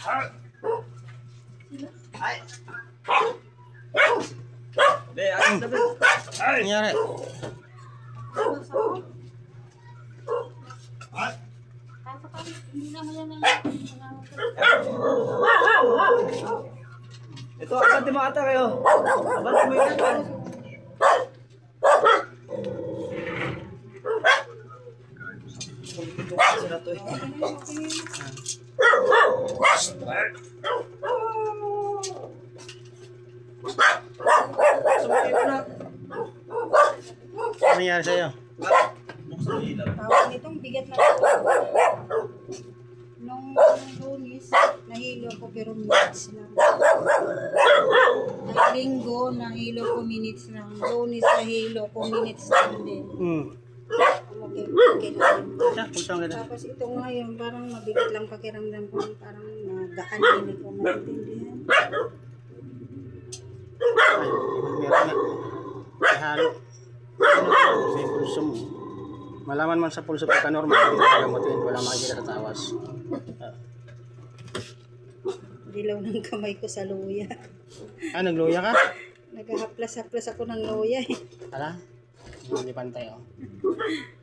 Ay! Be, ayos na be. Ano nangyari? Ito, abante mo ata kayo. Abante mo yun. Ito kasi na to eh. Sumakay ko na. Ano nangyari sa'yo? Buksan mo ilaw. Tawag nitong bigat na nung Lunes, nahilo ko pero minutes lang. Ang Linggo, nahilo ko minutes lang. Lunes, nahilo ko minutes lang din. Okay, okay na rin. Siya, puntang ganda. Tapos ito ngayon, parang mabigat lang pakiramdam ko. Parang nagaan din ko maintindihan. Meron na. May halo. May pulso mo. Malaman man sa pulso pagka normal, hindi na gamutin. Wala makikita sa tawas. Dilaw ng kamay ko sa luya. Ah, nagluya ka? Naghahaplas-haplas ako ng luya eh. Hala? Hindi pantay oh.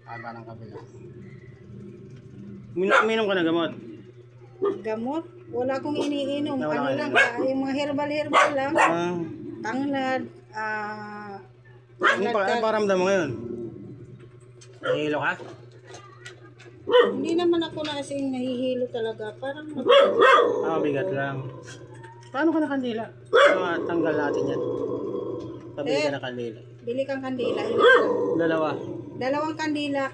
Haba ng kabila. Uminom ka na gamot? Gamot? Wala akong iniinom. Wala Ano ka lang, iniinom. yung mga herbal lang. Tanglad, Ano paramdam mo ngayon? Nahihilo ka? hindi naman ako na kasing nahihilo talaga. Parang Bigat lang. Paano ka nakandila? Tanggal natin yan. Pabili ka ng kandila. bili kang kandila. Dalawa. Dalawang kandila.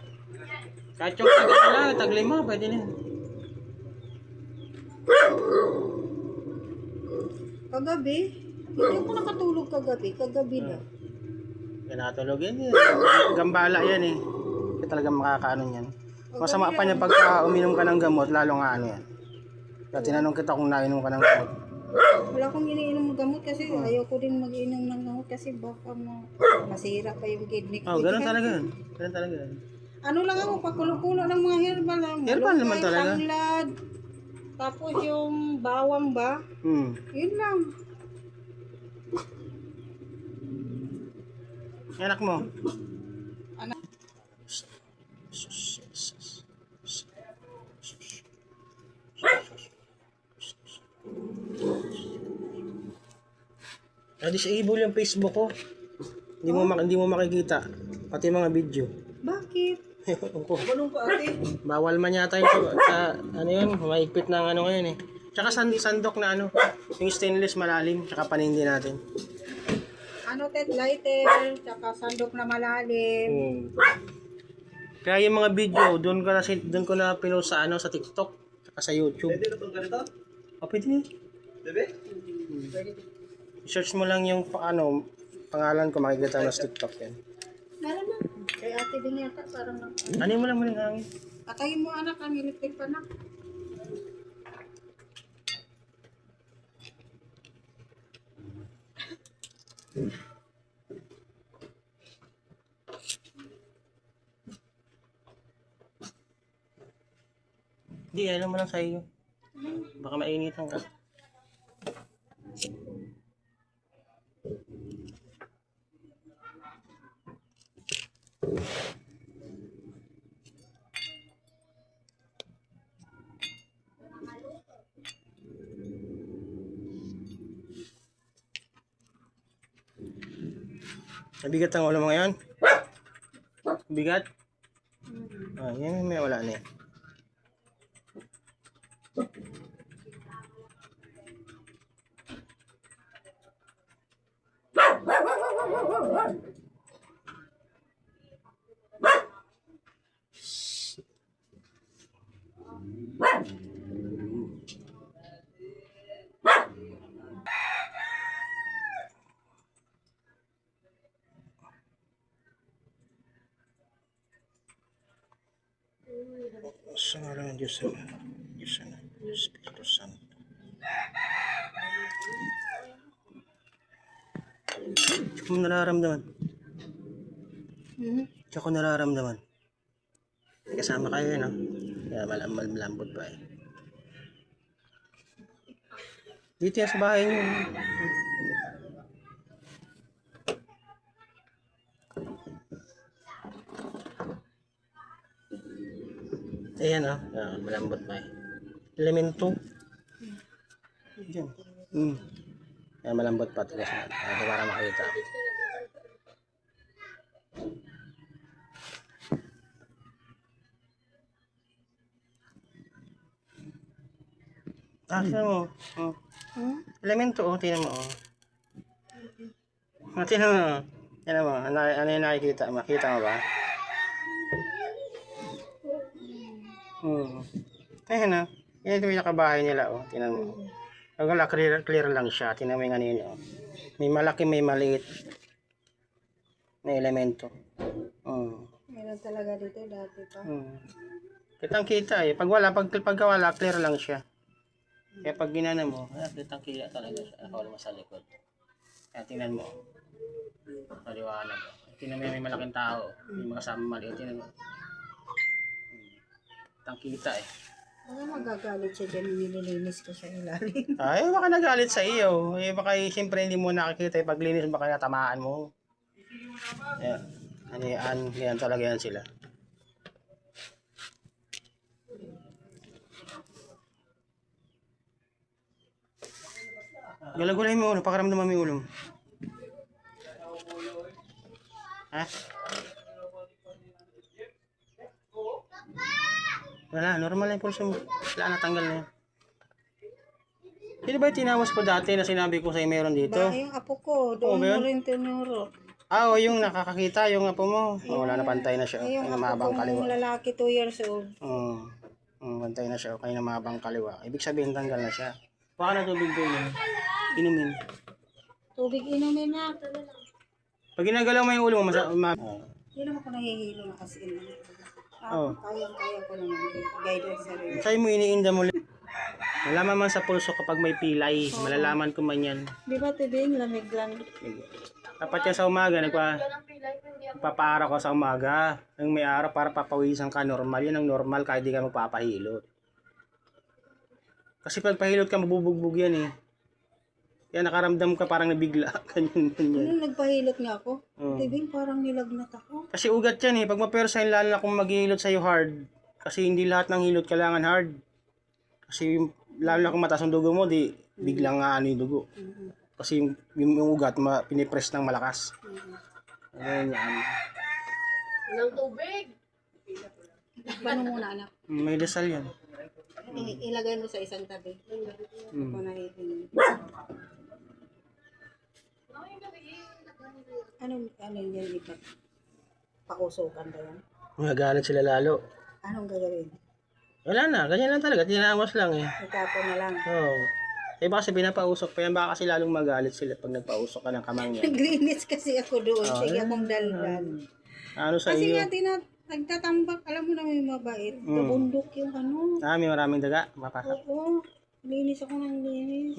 Kahit yung tag-lima, pwede na yan. Kagabi, hindi ako nakatulog kagabi lang. Yan nakatulog yan. Gambala yan eh. Kaya talagang makakaano yan. Masama pa niya pagka uminom ka ng gamot, lalo nga ano yan. Kaya tinanong kita kung nainom ka ng gamot. Wala akong iniinom ng gamot kasi ayaw ko din mag-inom ng gamot kasi baka masira pa yung kidney ko. Ganun talaga yun. Ganun talaga yun. Ano lang ako, pagkulo-kulo ng mga herbal lang. Herbal naman talaga. Tanglad, tapos yung bawang ba, yun lang. Anak mo? Anak. Disable yung Facebook ko. Hindi mo makikita. Pati mga video. Bakit? Ewan ko. Ganun ka ate. Bawal man yata yung sa ano yun, maigpit ng ano ngayon eh. Tsaka sandok na ano, yung stainless malalim, tsaka panindi natin. Ano, lighter, tsaka sandok na malalim. Kaya yung mga video, doon ko na pinost sa ano sa TikTok, tsaka sa YouTube. Pwede na itong ganito? Pwede niya. Bebe? I-search mo lang yung pangalan ko, makikita mo sa TikTok yan. Meron na. Kay ate din yata, parang Ano mo lang mo ng hangin? Patayin mo anak, ang electric pa na. Hindi, ano mo lang sa iyo. Baka mainitan ka. Nabigat ang ulo mo ngayon? Bigat? Yan may wala na yan. Sa ngalan ng Diyos na, Espiritu Santo. Tsaka mo nararamdaman. Tsaka ko nararamdaman. Kasama kayo no? Kaya malambot pa eh. Dito yan sa bahay niyo. Ayan oh. Malambot pa eh. Elemento. Diyan. Ayan, malambot pa. Tigas na. Ito para makita. Tignan mo. Oh. Elemento oh. Tingnan mo oh. Tingnan mo. Tingnan mo. Ano yung nakikita? Makita mo ba? Ayan na. Yan ito yung nakabahay nila. Oh. Tingnan mo. Wala, clear lang siya. Tingnan mo yung ano yun. Oh. May malaki, may maliit na elemento. Meron talaga dito dati pa. Kitang kita eh. Pag wala, clear lang siya. Kaya pag ginana mo, kitang kita talaga siya. Ako naman sa likod. Kaya tingnan mo. Maliwanag. Tingnan mo may malaking tao. May mga kasama maliit. Tingnan mo. Kitang kita eh. Baka magagalit siya dyan, nililinis ko sa ilalim. Ay, baka nagalit sa iyo. Eh, baka siyempre hindi mo nakikita yung paglinis, baka natamaan mo. Ayan. Yan talaga yan sila. Galagulay mo ulo, pakaramdaman mo yung ulo. Ha? Wala, normal na yung pulso mo. Wala, natanggal na yan. Sino ba yung tinawas ko dati na sinabi ko sa'yo meron dito? Ba, yung apo ko, doon mo rin tinuro. O yung nakakakita, yung apo mo. Wala na, pantay na siya. Yung Kaya na apo mahabang ko, kaliwa. yung lalaki 2 years old. Pantay na siya. Kaya na mahabang kaliwa. Ibig sabihin, tanggal na siya. Baka na tubig doon. Inumin. Tubig inumin na. Pag ginagalaw mo yung ulo mo, Hindi naman ko nahihilo na kasi inumin. Kaya ko naman. Guidance sa rin. Sa'yo mo iniinda mo. Malaman man sa pulso kapag may pilay. Malalaman ko man yan. Di ba tibing lamig lang? Dapat yan sa umaga, nagpapaara ko sa umaga. Nang may araw para papawisan ka, normal. Yan ang normal kahit di ka magpapahilot. Kasi pag pahilot ka, mabubugbog yan eh. Yan, nakaramdam ka parang nabigla. Ganyan. Nung nagpahilot nga ako, tibing parang nilagnat ako. Kasi ugat yan eh. Pag mapersahin, lalo na kung maghihilot sa'yo hard. Kasi hindi lahat ng hilot kailangan hard. Kasi lalo na kung mataas ang dugo mo, di biglang nga ano yung dugo. Kasi yung ugat, pinipress ng malakas. Ayan yan. Walang tubig! Paano muna anak? May dasal yan. Ilagay mo sa isang tabi. Ako nahihinig. Ano yan ipat? Pausukan ba yan? Magagalit sila lalo. Anong gagawin? Wala na, ganyan lang talaga. Tinangas lang eh. Itapon na lang. Oo. Eh baka kasi pinapausok pa yan. Baka kasi lalong magalit sila pag nagpausok ka ng kamang yan. Naglinis kasi ako doon. Sige akong daldan. Ano sa Kasi iyo? nga nagtatambak. Alam mo na may mabait. Kabundok yung ano. May maraming daga. Mapasok. Oo. Linis ako ng linis.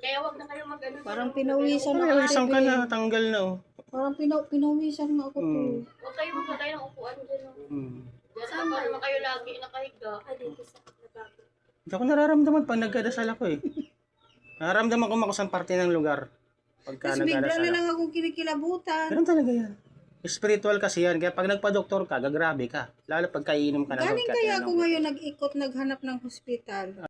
Kaya wag na kayo mag-ano. Parang pinawisan ako. Ay, isang ka na. Tanggal na oh. Parang pinawisan na ako to. Huwag kayo magkatay ng upuan dyan. Diyan sa para naman kayo lagi nakahiga. Hindi ako nararamdaman pag nagdadasal ako eh. Nararamdaman ko makusang parte ng lugar. Pagka Tapos bigla nagdadasal na ako. lang akong kinikilabutan. Ganun talaga yan. Spiritual kasi yan. Kaya pag nagpa-doktor ka, gagrabe ka. Lalo pag kainom ka na. Galing kaya ako ngayon nag-ikot, naghanap ng hospital.